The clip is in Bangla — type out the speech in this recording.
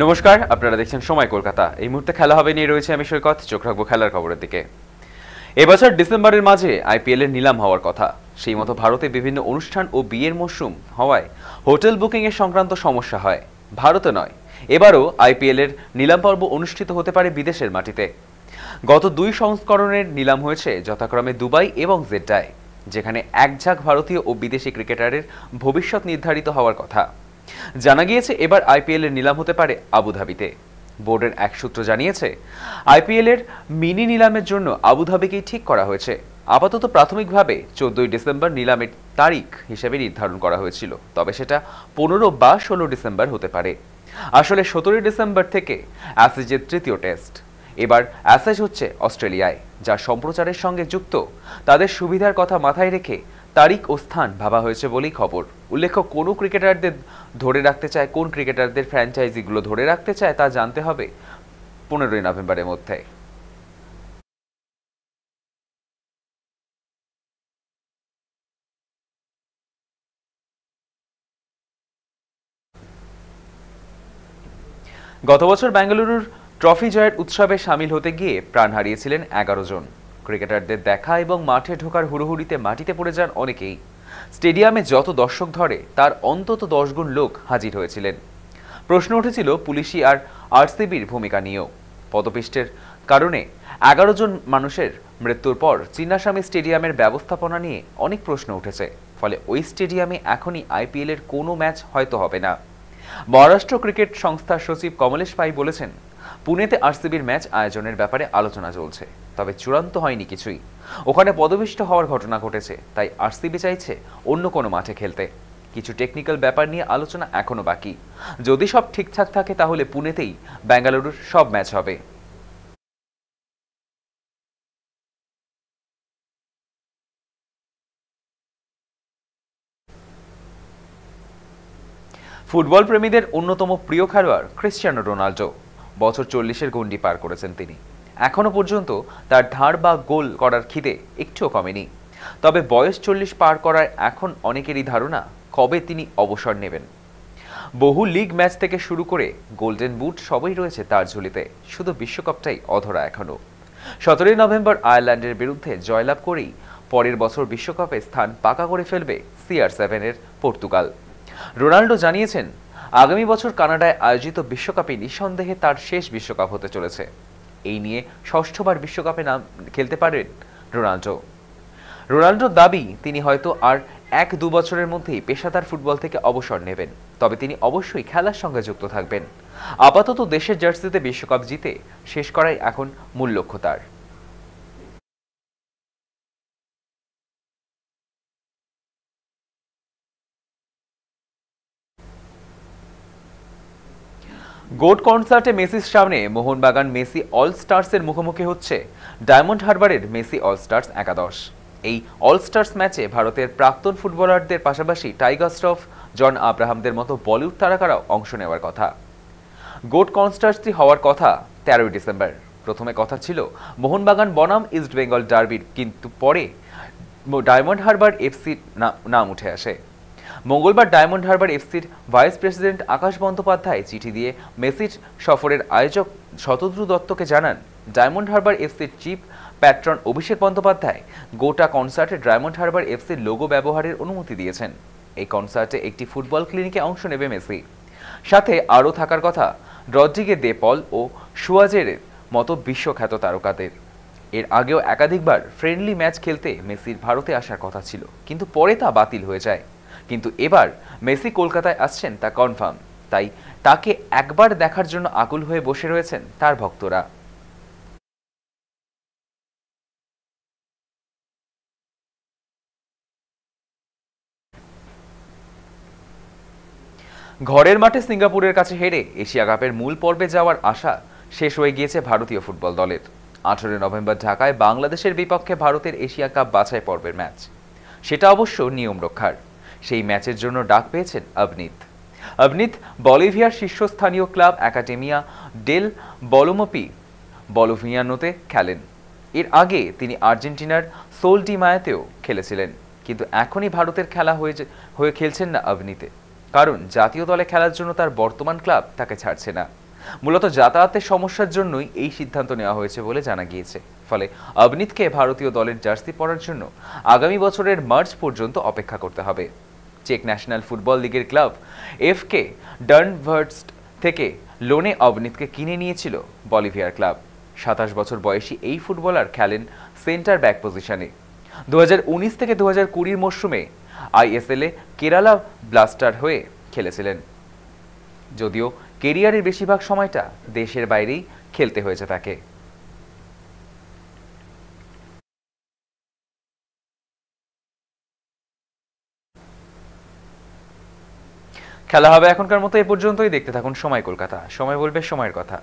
নমস্কার, আপনারা দেখছেন সময় কলকাতা। এই মুহূর্তে খেলা হবে নিয়ে রয়েছে আমি সৈকত। চোখ রাখবো খেলার খবরের দিকে। এবছর ডিসেম্বরের মাঝে আইপিএল এর নিলাম হওয়ার কথা। সেই মতো ভারতে বিভিন্ন অনুষ্ঠান ও বিয়ের মরশুম হওয়ায় হোটেল বুকিং এর সংক্রান্ত সমস্যা হয়। ভারতে নয়, এবারও আইপিএল এর নিলাম পর্ব অনুষ্ঠিত হতে পারে বিদেশের মাটিতে। গত 2 সংস্করণের নিলাম হয়েছে যথাক্রমে দুবাই এবং জেড্ডায়, যেখানে একঝাঁক ভারতীয় ও বিদেশি ক্রিকেটারের ভবিষ্যৎ নির্ধারিত হওয়ার কথা। জানা গিয়েছে এবার আইপিএল এর নিলাম হতে পারে আবুধাবিতে। বোর্ডের এক সূত্র জানিয়েছে আইপিএল এর মিনি নিলামের জন্য আবুধাবিকেই ঠিক করা হয়েছে। আপাতত প্রাথমিকভাবে 14ই ডিসেম্বর নিলামের তারিখ হিসেবে নির্ধারণ করা হয়েছিল, তবে সেটা 15 বা 16 ডিসেম্বর হতে পারে। আসলে 17 ডিসেম্বর থেকে অ্যাশেজের তৃতীয় টেস্ট। এবার অ্যাশেজ হচ্ছে অস্ট্রেলিয়ায়, যা সম্প্রচারের সঙ্গে যুক্ত। তাদের সুবিধার কথা মাথায় রেখে তারিখ ও স্থান ভাবা হয়েছে বলেই খবর। উল্লেখ্য, কোন ক্রিকেটারদের ধরে রাখতে চায়, কোন ক্রিকেটারদের ফ্র্যাঞ্চাইজিগুলো ধরে রাখতে চায় তা জানতে হবে 15ই নভেম্বরের মধ্যে। গত বছর বেঙ্গালুরুর ট্রফি জয়ের উৎসবে সামিল হতে গিয়ে প্রাণ হারিয়েছিলেন 11 জন। ক্রিকেটারদের দেখা এবং মাঠে ঢোকার হুড়োহুড়িতে মাটিতে পড়ে যান অনেকেই। স্টেডিয়ামে যত দর্শক ধরে তার অন্তত 10 গুণ লোক হাজির হয়েছিলেন। প্রশ্ন উঠেছিল পুলিশি আর আরসিবির ভূমিকা নিয়েও। পদপিষ্টের কারণে 11 জন মানুষের মৃত্যুর পর চিন্নাস্বামী স্টেডিয়ামের ব্যবস্থাপনা নিয়ে অনেক প্রশ্ন উঠেছে। ফলে ওই স্টেডিয়ামে এখনই আইপিএল এর কোনো ম্যাচ হয়তো হবে না। মহারাষ্ট্র ক্রিকেট সংস্থার সচিব কমলেশ পাই বলেছেন, পুনেতে আরসিবির ম্যাচ আয়োজনের ব্যাপারে আলোচনা চলছে, তবে চূড়ান্ত হয়নি কিছুই। ওখানে পদপিষ্ট হওয়ার ঘটনা ঘটেছে, তাই আরসিবি চাইছে অন্য কোনো মাঠে খেলতে। কিছু টেকনিক্যাল ব্যাপার নিয়ে আলোচনা এখনো বাকি। যদি সব ঠিকঠাক থাকে তাহলে পুনেতেই বেঙ্গালুরুর সব ম্যাচ হবে। ফুটবল প্রেমীদের অন্যতম প্রিয় খেলোয়াড় ক্রিশ্চিয়ানো রোনাল্ডো। বছর 40-এর গণ্ডি পার করেছেন তিনি। এখনো পর্যন্ত তার ধার বা গোল করার খিদে একটুও কমেনি। তবে বয়স 40 পার করার এখন অনেকেরই ধারণা কবে তিনি অবসর নেবেন। বহু লিগ ম্যাচ থেকে শুরু করে গোল্ডেন বুট সবই রয়েছে তার ঝুলিতে, শুধু বিশ্বকাপটাই অধরা এখনো। 17ই নভেম্বর আয়ারল্যান্ডের বিরুদ্ধে জয়লাভ করেই পরের বছর বিশ্বকাপে স্থান পাকা করে ফেলবে CR7 এর পর্তুগাল। রোনাল্ডো জানিয়েছেন, আগামী বছর কানাডায় আয়োজিত বিশ্বকাপে নিঃসন্দেহে তার শেষ বিশ্বকাপ হতে চলেছে। এই নিয়ে ষষ্ঠবার বিশ্বকাপে নাম খেলতে পারেন রোনাল্ডোর দাবি তিনি হয়তো আর 1-2 বছরের মধ্যেই পেশাদার ফুটবল থেকে অবসর নেবেন, তবে তিনি অবশ্যই খেলার সঙ্গে যুক্ত থাকবেন। আপাতত দেশের জার্সিতে বিশ্বকাপ জিতে শেষ করাই এখন মূল লক্ষ্য তার। গোট কনসার্টে মেসির সামনে মোহনবাগান মেসি অল স্টার্সের মুখোমুখি হচ্ছে ডায়মন্ড হারবারের মেসি অল স্টার্স একাদশ। এই অল স্টার্স ম্যাচে ভারতের প্রাক্তন ফুটবলারদের পাশাপাশি টাইগার শ্রফ, জন আব্রাহামদের মতো বলিউড তারকারাও অংশ নেওয়ার কথা। গোট কনসার্টটি হওয়ার কথা 13ই ডিসেম্বর। প্রথমে কথা ছিল মোহনবাগান বনাম ইস্ট বেঙ্গল ডার্বির, কিন্তু পরে ডায়মন্ড হারবার এফসির নাম উঠে আসে। মঙ্গলবার ডায়মন্ড হারবার এফসির ভাইস প্রেসিডেন্ট আকাশ বন্দ্যোপাধ্যায় চিঠি দিয়ে মেসির সফরের আয়োজক শতদ্রু দত্তকে জানান, ডায়মন্ড হারবার এফসির চিফ প্যাট্রন অভিষেক বন্দ্যোপাধ্যায় গোটা কনসার্টে ডায়মন্ড হারবার এফসির লোগো ব্যবহারের অনুমতি দিয়েছেন। এই কনসার্টে একটি ফুটবল ক্লিনিকে অংশ নেবে মেসি। সাথে আরও থাকার কথা রদ্রিগে দে পল ও সুয়াজের মতো বিশ্বখ্যাত তারকাদের। এর আগেও একাধিকবার ফ্রেন্ডলি ম্যাচ খেলতে মেসির ভারতে আসার কথা ছিল, কিন্তু পরে তা বাতিল হয়ে যায়। কিন্তু এবার মেসি কলকাতায় আসছেন তা কনফার্ম, তাই তাকে একবার দেখার জন্য আকুল হয়ে বসে রয়েছেন তার ভক্তরা। ঘরের মাঠে সিঙ্গাপুরের কাছে হেরে এশিয়া কাপের মূল পর্বে যাওয়ার আশা শেষ হয়ে গিয়েছে ভারতীয় ফুটবল দলের। 18 নভেম্বর ঢাকায় বাংলাদেশের বিপক্ষে ভারতের এশিয়া কাপ বাছাই পর্বের ম্যাচ। সেটা অবশ্য নিয়ম রক্ষার। সেই ম্যাচের জন্য ডাক পেয়েছেন আবনিত বলিভিয়ার শীর্ষস্থানীয় ক্লাব একাডেমিয়া ডেল বলোভিয়ানোতে খেলেন। এর আগে তিনি আর্জেন্টিনার সোল ডি মায়াতেও খেলেছিলেন, কিন্তু এখনই ভারতের খেলা হয়ে খেলছেন না আবনিতে, কারণ জাতীয় দলে খেলার জন্য তার বর্তমান ক্লাব তাকে ছাড়ছে না। মূলত যাতায়াতের সমস্যার জন্যই এই সিদ্ধান্ত নেওয়া হয়েছে বলে জানা গিয়েছে। ফলে অবনীতকে ভারতীয় দলের জার্সি পরার জন্য আগামী বছরের মার্চ পর্যন্ত অপেক্ষা করতে হবে। চেক ন্যাশনাল ফুটবল লিগের ক্লাব এফকে ডার্নভার্স্ট থেকে লোনে অবনীতকে কিনে নিয়েছিল বলিভিয়ার ক্লাব। 27 বছর বয়সী এই ফুটবলার খেলেন সেন্টার ব্যাক পজিশনে। 2019 থেকে 2020 মরশুমে আইএসএল-এ কেরালা ব্লাস্টার হয়ে খেলেছিলেন, যদিও কেরিয়ারের বেশিরভাগ সময়টা দেশের বাইরেই খেলতে হয়েছে তাকে। খেলা হবে এখনকার মতো এ পর্যন্তই। দেখতে থাকুন সময় কলকাতা, সময় বলবে সময়ের কথা।